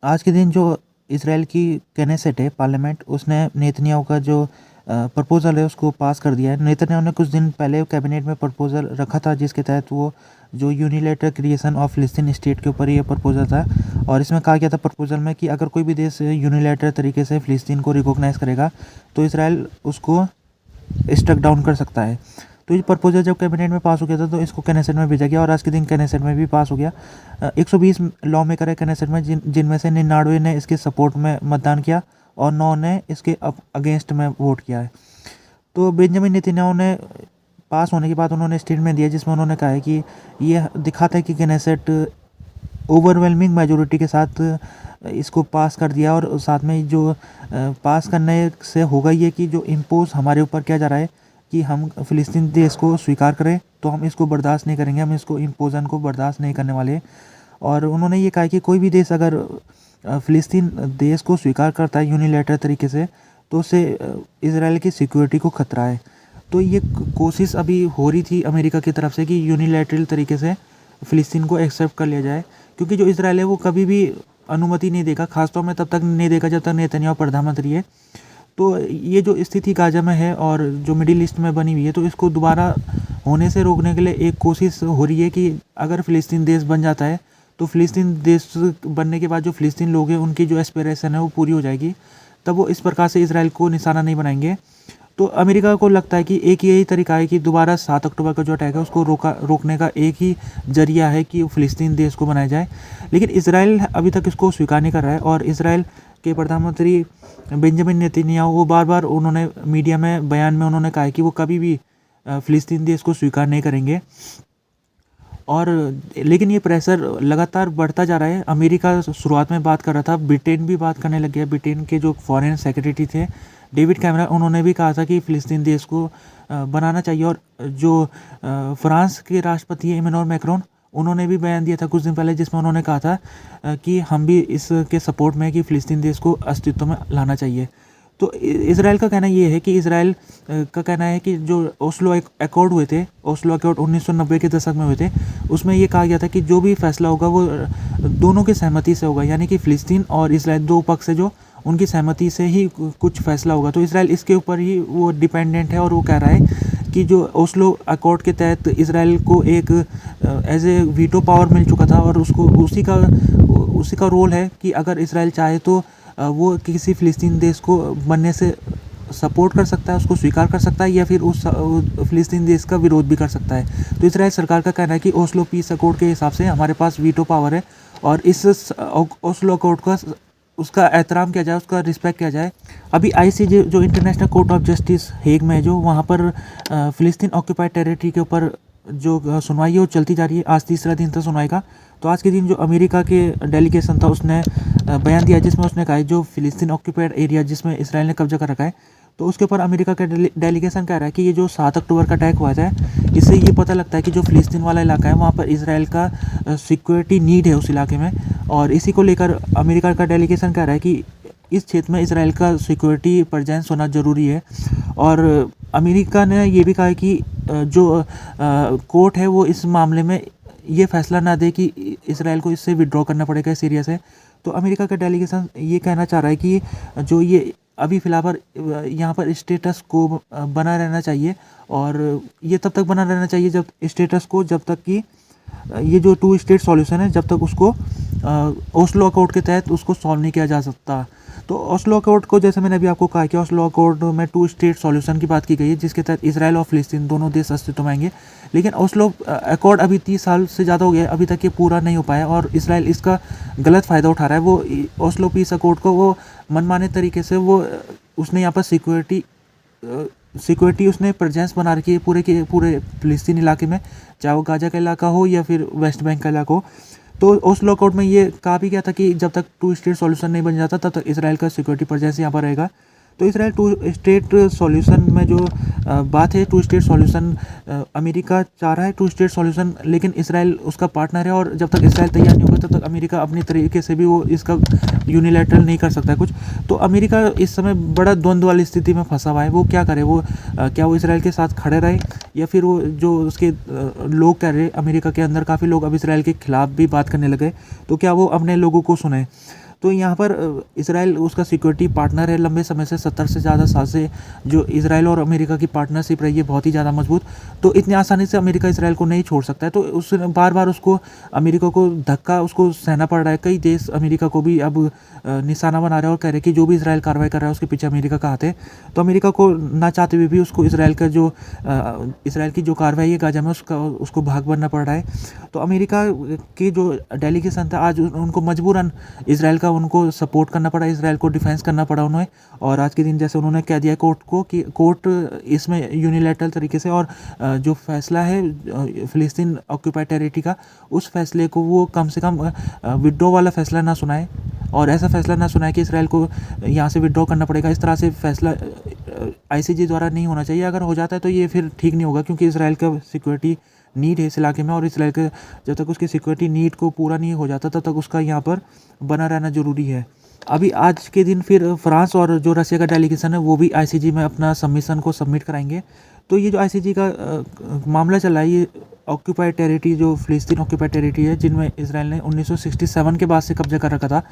आज के दिन जो इसराइल की कैनेसेट है पार्लियामेंट, उसने नेतन्याहू का जो प्रपोज़ल है उसको पास कर दिया है। नेतन्याहू ने कुछ दिन पहले कैबिनेट में प्रपोज़ल रखा था जिसके तहत वो जो यूनिलेटरल क्रिएशन ऑफ फिलिस्तीन स्टेट के ऊपर ये प्रपोज़ल था। और इसमें कहा गया था प्रपोज़ल में कि अगर कोई भी देश यूनिलेटरल तरीके से फिलिस्तीन को रिकॉग्नाइज़ करेगा तो इसराइल उसको स्ट्रक डाउन कर सकता है। तो ये प्रपोजल जब कैबिनेट में पास हो गया था तो इसको कैनेसेट में भेजा गया और आज के दिन कैनेसेट में भी पास हो गया। 120 लॉ मेकर है कैनेसेट में जिनमें से 99 ने इसके सपोर्ट में मतदान किया और 9 ने इसके अगेंस्ट में वोट किया है। तो बेंजामिन नेतन्याहू ने पास होने के बाद उन्होंने स्टेटमेंट दिया जिसमें उन्होंने कहा है कि ये दिखाता है कि कैनेसेट ओवरवेलमिंग मेजोरिटी के साथ इसको पास कर दिया। और साथ में जो पास करने से होगा ये कि जो इम्पोज हमारे ऊपर किया जा रहा है कि हम फ़िलिस्तीन देश को स्वीकार करें, तो हम इसको बर्दाश्त नहीं करेंगे, हम इसको इम्पोजन को बर्दाश्त नहीं करने वाले। और उन्होंने ये कहा कि कोई भी देश अगर फ़िलिस्तीन देश को स्वीकार करता है यूनिलेटरल तरीके से तो उससे इसराइल की सिक्योरिटी को खतरा है। तो ये कोशिश अभी हो रही थी अमेरिका की तरफ से कि यूनिलेटरल तरीके से फ़िलिस्तीन को एक्सेप्ट कर लिया जाए, क्योंकि जो इसराइल है वो कभी भी अनुमति नहीं देगा, खासतौर में तब तक नहीं देगा जब तक नेतन्याहू प्रधानमंत्री है। तो ये जो स्थिति गाजा में है और जो मिडिल ईस्ट में बनी हुई है, तो इसको दोबारा होने से रोकने के लिए एक कोशिश हो रही है कि अगर फ़िलिस्तीन देश बन जाता है तो फ़िलिस्तीन देश बनने के बाद जो फ़िलिस्तीन लोग हैं उनकी जो एस्पिरेशन है वो पूरी हो जाएगी, तब वो इस प्रकार से इसराइल को निशाना नहीं बनाएंगे। तो अमेरिका को लगता है कि एक यही तरीका है कि दोबारा 7 अक्टूबर का जो अटैक है उसको रोकने का एक ही जरिया है कि फ़िलिस्तीन देश को बनाया जाए। लेकिन इसराइल अभी तक इसको स्वीकार नहीं कर रहा है और इसराइल के प्रधानमंत्री बेंजामिन नेतन्याहू वो बार बार उन्होंने मीडिया में बयान में उन्होंने कहा है कि वो कभी भी फ़िलिस्तीन देश को स्वीकार नहीं करेंगे। और लेकिन ये प्रेशर लगातार बढ़ता जा रहा है। अमेरिका शुरुआत में बात कर रहा था, ब्रिटेन भी बात करने लग गया। ब्रिटेन के जो फॉरेन सेक्रेटरी थे डेविड कैमरन, उन्होंने भी कहा था कि फ़िलिस्तीन देश को बनाना चाहिए। और जो फ्रांस के राष्ट्रपति हैं इमैनुअल मैक्रोन, उन्होंने भी बयान दिया था कुछ दिन पहले जिसमें उन्होंने कहा था कि हम भी इसके सपोर्ट में कि फ़िलिस्तीन देश को अस्तित्व में लाना चाहिए। तो इसराइल का कहना ये है कि इसराइल का कहना है कि जो ओस्लो अकॉर्ड हुए थे, ओस्लो अकॉर्ड 1990 के दशक में हुए थे, उसमें ये कहा गया था कि जो भी फैसला होगा वो दोनों की सहमति से होगा, यानी कि फ़िलिस्तीन और इसराइल दो पक्ष से जो उनकी सहमति से ही कुछ फैसला होगा। तो इसराइल इसके ऊपर ही वो डिपेंडेंट है और वो कह रहा है कि जो ओस्लो अकॉर्ड के तहत इसराइल को एक एज ए वीटो पावर मिल चुका था और उसको उसी का रोल है कि अगर इसराइल चाहे तो वो किसी फ़िलिस्तीन देश को बनने से सपोर्ट कर सकता है, उसको स्वीकार कर सकता है या फिर उस फ़िलिस्तीन देश का विरोध भी कर सकता है। तो इसराइल सरकार का कहना है कि ओस्लो पीस अकॉर्ड के हिसाब से हमारे पास वीटो पावर है और इस ओस्लो अकॉर्ड का उसका एहतराम किया जाए, उसका रिस्पेक्ट किया जाए। अभी आईसीजे जो international court of justice Hague में है, जो वहाँ पर फ़िलिस्तीन ऑक्यूपाइड टेरिटरी के ऊपर जो सुनवाई है वो चलती जा रही है। आज तीसरा दिन था सुनवाई का। तो आज के दिन जो अमेरिका के डेलीगेशन था उसने बयान दिया जिसमें उसने कहा है जो फ़िलिस्तीन ऑक्यूपाइड एरिया जिसमें इसराइल ने कब्जा कर रखा है, तो उसके ऊपर अमेरिका का डेलीगेशन कह रहा है कि ये जो 7 अक्टूबर का अटैक हुआ था इससे ये पता लगता है कि जो फ़िलिस्तीन वाला इलाका है वहाँ पर इसराइल का सिक्योरिटी नीड है उस इलाके में। और इसी को लेकर अमेरिका का डेलीगेशन कह रहा है कि इस क्षेत्र में इसराइल का सिक्योरिटी प्रेजेंस होना ज़रूरी है। और अमेरिका ने ये भी कहा है कि जो कोर्ट है वो इस मामले में ये फैसला ना दे कि इसराइल को इससे विड्रॉ करना पड़ेगा सीरिया से। तो अमेरिका का डेलीगेशन ये कहना चाह रहा है कि जो ये अभी फ़िलहाल यहाँ पर स्टेटस को बना रहना चाहिए और ये तब तक बना रहना चाहिए जब स्टेटस को जब तक कि ये जो 2 स्टेट सॉल्यूशन है जब तक उसको ओस्लो अकॉर्ड के तहत उसको सॉल्व नहीं किया जा सकता। तो ओस्लो अकॉर्ड को जैसे मैंने अभी आपको कहा कि ओस्लो अकॉर्ड में 2 स्टेट सॉल्यूशन की बात की गई है जिसके तहत इसराइल और फ़िलिस्तीन दोनों देश अस्तित्व में आएंगे। लेकिन ओस्लो अकॉर्ड अभी 30 साल से ज़्यादा हो गया, अभी तक ये पूरा नहीं हो पाया और इसराइल इसका गलत फ़ायदा उठा रहा है। वो ओस्लो पीस अकॉर्ड को वो मनमाने तरीके से वो उसने यहाँ पर सिक्योरिटी उसने प्रेजेंस बना रखी है पूरे के पूरे फ़िलिस्तीन इलाके में, चाहे वो गाजा का इलाका हो या फिर वेस्ट बैंक का इलाका हो। तो ओस्लो अकॉर्ड में ये कहा भी गया था कि जब तक 2 स्टेट सॉल्यूशन नहीं बन जाता तब तक इसराइल का सिक्योरिटी प्रेजेंस यहाँ पर रहेगा। तो इसराइल 2 स्टेट सॉल्यूशन में जो बात है 2 स्टेट सॉल्यूशन, अमेरिका चाह रहा है 2 स्टेट सॉल्यूशन, लेकिन इसराइल उसका पार्टनर है और जब तक इसराइल तैयार नहीं होगा तब तक अमेरिका अपनी तरीके से भी वो इसका यूनिलैटरल नहीं कर सकता कुछ। तो अमेरिका इस समय बड़ा द्वंद्व वाली स्थिति में फंसा हुआ है। वो क्या करे, वो क्या वो इसराइल के साथ खड़े रहे या फिर वो जो उसके लोग कह रहे, अमेरिका के अंदर काफ़ी लोग अब इसराइल के खिलाफ भी बात करने लगे, तो क्या वो अपने लोगों को सुने। तो यहाँ पर इसराइल उसका सिक्योरिटी पार्टनर है लंबे समय से, 70 से ज़्यादा साल से जो इसराइल और अमेरिका की पार्टनरशिप रही है बहुत ही ज़्यादा मजबूत। तो इतनी आसानी से अमेरिका इसराइल को नहीं छोड़ सकता है, तो उस बार बार उसको अमेरिका को धक्का उसको सहना पड़ रहा है। कई देश अमेरिका को भी अब निशाना बना रहे हैं और कह रहे हैं कि जो भी इसराइल कार्रवाई कर रहा है उसके पीछे अमेरिका का हाथ है। तो अमेरिका को ना चाहते हुए भी उसको इसराइल का जो इसराइल की जो कार्रवाई है गाजा में उसको भाग बनना पड़ रहा है। तो अमेरिका के जो डेलीगेशन था आज उनको मजबूरन इसराइल का उनको सपोर्ट करना पड़ा, इसराइल को डिफेंस करना पड़ा उन्हें। और आज के दिन जैसे उन्होंने कह दिया कोर्ट को कि कोर्ट इसमें यूनिलैटरल तरीके से और जो फैसला है फ़िलिस्तीन ऑक्यूपाइड टेरिटरी का, उस फैसले को वो कम से कम विड्रॉ वाला फैसला ना सुनाए और ऐसा फैसला ना सुनाए कि इसराइल को यहाँ से विड्रॉ करना पड़ेगा। इस तरह से फैसला आईसीजे द्वारा नहीं होना चाहिए। अगर हो जाता है तो ये फिर ठीक नहीं होगा, क्योंकि इसराइल का सिक्योरिटी नीड है इस इलाके में, और इसराइल के जब तक उसकी सिक्योरिटी नीड को पूरा नहीं हो जाता तब तक उसका यहाँ पर बना रहना ज़रूरी है। अभी आज के दिन फिर फ्रांस और जो रशिया का डेलीगेशन है वो भी आईसीजे में अपना सबमिशन को सबमिट कराएंगे। तो ये जो आईसीजे का मामला चला है, ये ऑक्यूपाइड टेरिटरी जो फ़िलिस्तीन ऑक्यूपाइड टेरिटरी है जिनमें इसराइल ने 1967 के बाद से कब्जा कर रखा था,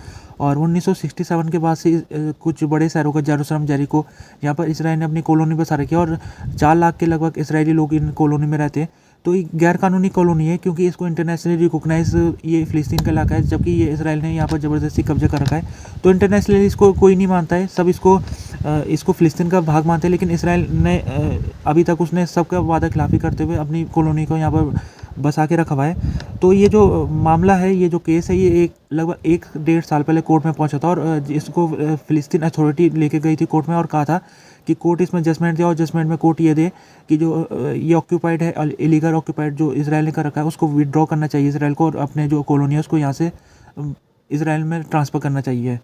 और 1967 के बाद से कुछ बड़े शहरों का जेरूसलम, जेरिको, यहाँ पर इसराइल ने अपनी कॉलोनी बसा रखी है और 4 लाख के लगभग इसराइली लोग इन कॉलोनी में रहते हैं। तो ये गैर कानूनी कॉलोनी है क्योंकि इसको इंटरनेशनली रिकॉग्नाइज ये फ़िलिस्तीन का इलाका है, जबकि ये इसराइल ने यहाँ पर ज़बरदस्ती कब्जा कर रखा है। तो इंटरनेशनली इसको कोई नहीं मानता है, सब इसको फ़िलिस्तीन का भाग मानते हैं, लेकिन इसराइल ने अभी तक उसने सबका वादा खिलाफ़ी करते हुए अपनी कॉलोनी को यहाँ पर बसा के रखा हुआ है। तो ये जो मामला है, ये जो केस है, ये लगभग 1-1.5 साल पहले कोर्ट में पहुंचा था और इसको फ़िलिस्तीन अथॉरिटी लेके गई थी कोर्ट में और कहा था कि कोर्ट इसमें जजमेंट दे, और जजमेंट में कोर्ट ये दे कि जो ये ऑक्यूपाइड है, इलीगल ऑक्यूपाइड जो इसराइल ने कर रखा है, उसको विड्रॉ करना चाहिए इसराइल को, और अपने जो कॉलोनी है उसको यहाँ से इसराइल में ट्रांसफ़र करना चाहिए।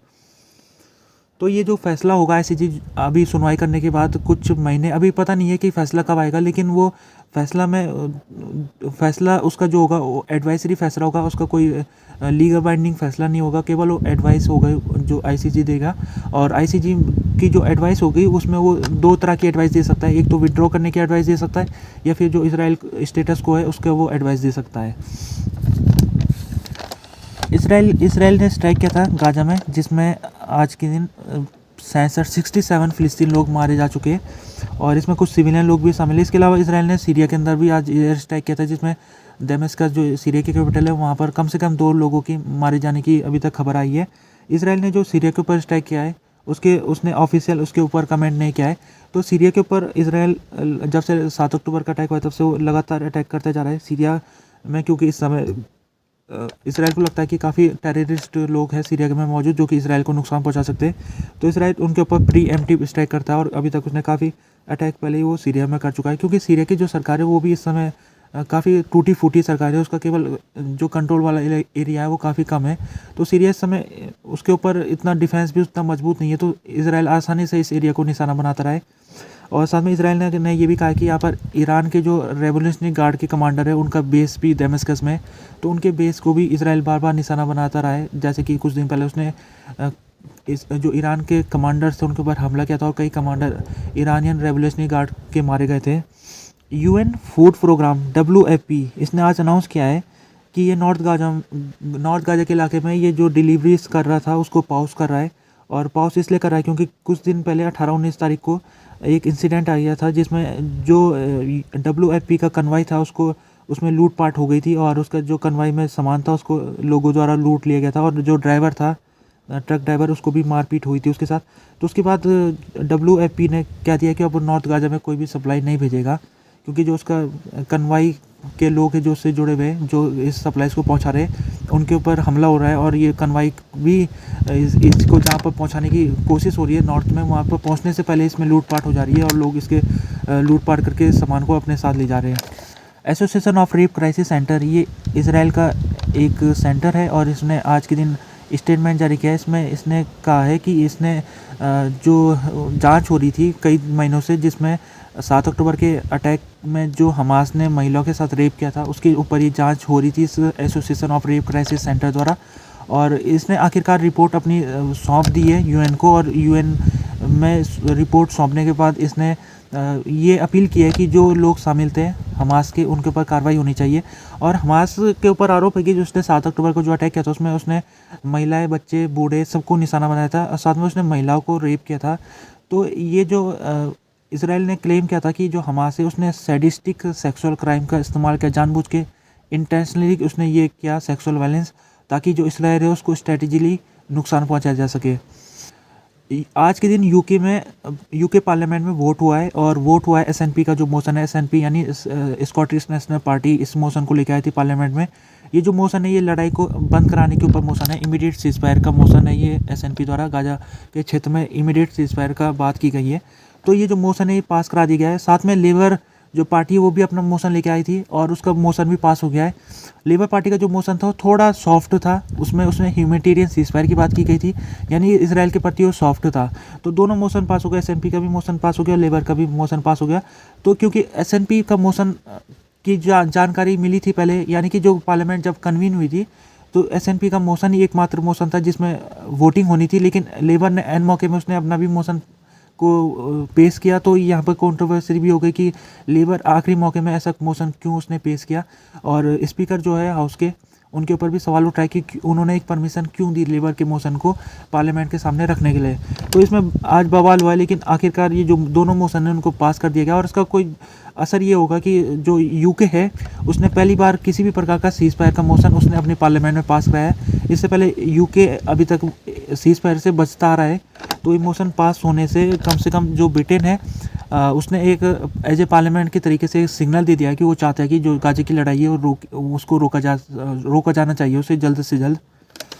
तो ये जो फैसला होगा आईसीजे अभी सुनवाई करने के बाद कुछ महीने, अभी पता नहीं है कि फ़ैसला कब आएगा, लेकिन वो फैसला उसका जो होगा वो एडवाइजरी फैसला होगा, उसका कोई लीगल बाइंडिंग फैसला नहीं होगा, केवल वो एडवाइस होगा जो आईसीजे देगा। और आईसीजे की जो एडवाइस होगी उसमें वो 2 तरह की एडवाइस दे सकता है, एक तो विड्रॉ करने की एडवाइस दे सकता है, या फिर जो इसराइल स्टेटस को है उसका वो एडवाइस दे सकता है। इसराइल ने स्ट्राइक किया था गाजा में, जिसमें आज के दिन 67 फ़िलिस्तीन लोग मारे जा चुके हैं, और इसमें कुछ सिविलियन लोग भी शामिल हैं। इसके अलावा इसराइल ने सीरिया के अंदर भी आज एयर स्ट्राइक किया था, जिसमें दमिश्क जो सीरिया की कैपिटल है वहाँ पर कम से कम 2 लोगों की मारे जाने की अभी तक खबर आई है। इसराइल ने जो सीरिया के ऊपर स्ट्राइक किया है उसने ऑफिशियल उसके ऊपर कमेंट नहीं किया है। तो सीरिया के ऊपर इसराइल जब से 7 अक्टूबर का अटैक हुआ तब से वो लगातार अटैक करते जा रहा है सीरिया में, क्योंकि इस समय इसराइल को लगता है कि काफ़ी टेररिस्ट लोग हैं सीरिया में मौजूद जो कि इसराइल को नुकसान पहुंचा सकते हैं। तो इसराइल उनके ऊपर प्री एम्प्टिव स्ट्राइक करता है, और अभी तक उसने काफ़ी अटैक पहले ही वो सीरिया में कर चुका है, क्योंकि सीरिया की जो सरकार है वो भी इस समय काफ़ी टूटी फूटी सरकार है, उसका केवल जो कंट्रोल वाला एरिया है वो काफ़ी कम है। तो सीरिया इस समय उसके ऊपर इतना डिफेंस भी उतना मजबूत नहीं है, तो इसराइल आसानी से इस एरिया को निशाना बनाता रहा है। और साथ में इसराइल ने ये भी कहा कि यहाँ पर ईरान के जो रेवोल्यूशनरी गार्ड के कमांडर है उनका बेस भी दमिश्क में, तो उनके बेस को भी इसराइल बार बार निशाना बनाता रहा है। जैसे कि कुछ दिन पहले उसने इस जो ईरान के कमांडर्स थे उनके ऊपर हमला किया था, और कई कमांडर ईरानियन रेवोल्यूशनरी गार्ड के मारे गए थे। यूएन फूड प्रोग्राम WFP इसने आज अनाउंस किया है कि ये नॉर्थ गाजा के इलाके में ये जो डिलीवरीज कर रहा था उसको पॉज कर रहा है। और पॉज इसलिए कर रहा है क्योंकि कुछ दिन पहले 18-19 तारीख को एक इंसिडेंट आया था जिसमें जो WFP का कन्वाई था उसमें लूटपाट हो गई थी, और उसका जो कन्वाई में सामान था उसको लोगों द्वारा लूट लिया गया था, और जो ड्राइवर था ट्रक ड्राइवर उसको भी मारपीट हुई थी उसके साथ। तो उसके बाद WFP ने कह दिया कि अब नॉर्थ गाजा में कोई भी सप्लाई नहीं भेजेगा, क्योंकि जो उसका कन्वाई के लोग हैं जो उससे जुड़े हुए हैं, जो इस सप्लाईज़ को पहुंचा रहे हैं, उनके ऊपर हमला हो रहा है। और ये कन्वाई भी इसको जहाँ पर पहुंचाने की कोशिश हो रही है नॉर्थ में, वहाँ पर पहुंचने से पहले इसमें लूटपाट हो जा रही है, और लोग इसके लूटपाट करके सामान को अपने साथ ले जा रहे हैं। Association of rape crisis centre ये इसराइल का एक सेंटर है, और इसने आज के दिन स्टेटमेंट जारी किया है। इसमें इसने कहा है कि इसने जो जांच हो रही थी कई महीनों से, जिसमें 7 अक्टूबर के अटैक में जो हमास ने महिलाओं के साथ रेप किया था उसके ऊपर ये जांच हो रही थी इस association of rape crisis centre द्वारा। और इसने आखिरकार रिपोर्ट अपनी सौंप दी है यूएन को, और यूएन में रिपोर्ट सौंपने के बाद इसने ये अपील की है कि जो लोग शामिल थे हमास के, उनके ऊपर कार्रवाई होनी चाहिए। और हमास के ऊपर आरोप है कि जो उसने 7 अक्टूबर को जो अटैक किया था उसमें उसने महिलाएं, बच्चे, बूढ़े सबको निशाना बनाया था और साथ में उसने महिलाओं को रेप किया था। तो ये जो इसराइल ने क्लेम किया था कि जो हमास है उसने सैडिस्टिक सेक्सुअल क्राइम का इस्तेमाल किया, जानबूझ के इंटेंशनली उसने ये किया सेक्सुअल वायलेंस, ताकि जो इसराइल है उसको स्ट्रेटेजिकली नुकसान पहुंचाया जा सके। आज के दिन यूके पार्लियामेंट में वोट हुआ है और वोट हुआ है एसएनपी का जो मोशन है, एसएनपी यानी स्कॉटिश नेशनल पार्टी इस मोशन को लेकर आई थी पार्लियामेंट में। ये जो मोशन है ये लड़ाई को बंद कराने के ऊपर मोशन है, इमीडिएट सीज़फायर का मोशन है ये एसएनपी द्वारा। गाजा के क्षेत्र में इमीडिएट सीज़फायर का बात की गई है, तो ये जो मोशन है ये पास करा दिया गया है। साथ में लेबर जो पार्टी है वो भी अपना मोशन लेके आई थी और उसका मोशन भी पास हो गया है। लेबर पार्टी का जो मोशन था वो थोड़ा सॉफ्ट था, उसमें ह्यूमैनिटेरियन सीज़फायर की बात की गई थी, यानी इसराइल के प्रति वो सॉफ्ट था। तो दोनों मोशन पास हो गए, एसएनपी का भी मोशन पास हो गया, लेबर का भी मोशन पास हो गया। तो क्योंकि एसएनपी का मोशन की जानकारी मिली थी पहले, यानी कि जो पार्लियामेंट जब कन्वीन हुई थी तो एसएनपी का मोशन ही एकमात्र मोशन था जिसमें वोटिंग होनी थी, लेकिन लेबर ने एन मौके में उसने अपना भी मोशन को पेश किया। तो यहाँ पर कंट्रोवर्सी भी हो गई कि लेबर आखिरी मौके में ऐसा मोशन क्यों उसने पेश किया, और स्पीकर जो है हाउस के उनके ऊपर भी सवाल उठाए कि उन्होंने एक परमिशन क्यों दी लेबर के मोशन को पार्लियामेंट के सामने रखने के लिए। तो इसमें आज बवाल हुआ है, लेकिन आखिरकार ये जो दोनों मोशन है उनको पास कर दिया गया और इसका कोई असर ये होगा कि जो यूके है उसने पहली बार किसी भी प्रकार का सीज़फायर का मोशन उसने अपनी पार्लियामेंट में पास कराया है। इससे पहले यूके अभी तक सीज़फायर से बचता आ रहा है। तो ये मोशन पास होने से कम जो ब्रिटेन है उसने एक एज ए पार्लियामेंट के तरीके से एक सिग्नल दे दिया कि वो चाहता है कि जो गाजा की लड़ाई है वो उसको रोका जाना चाहिए, उसे जल्द से जल्द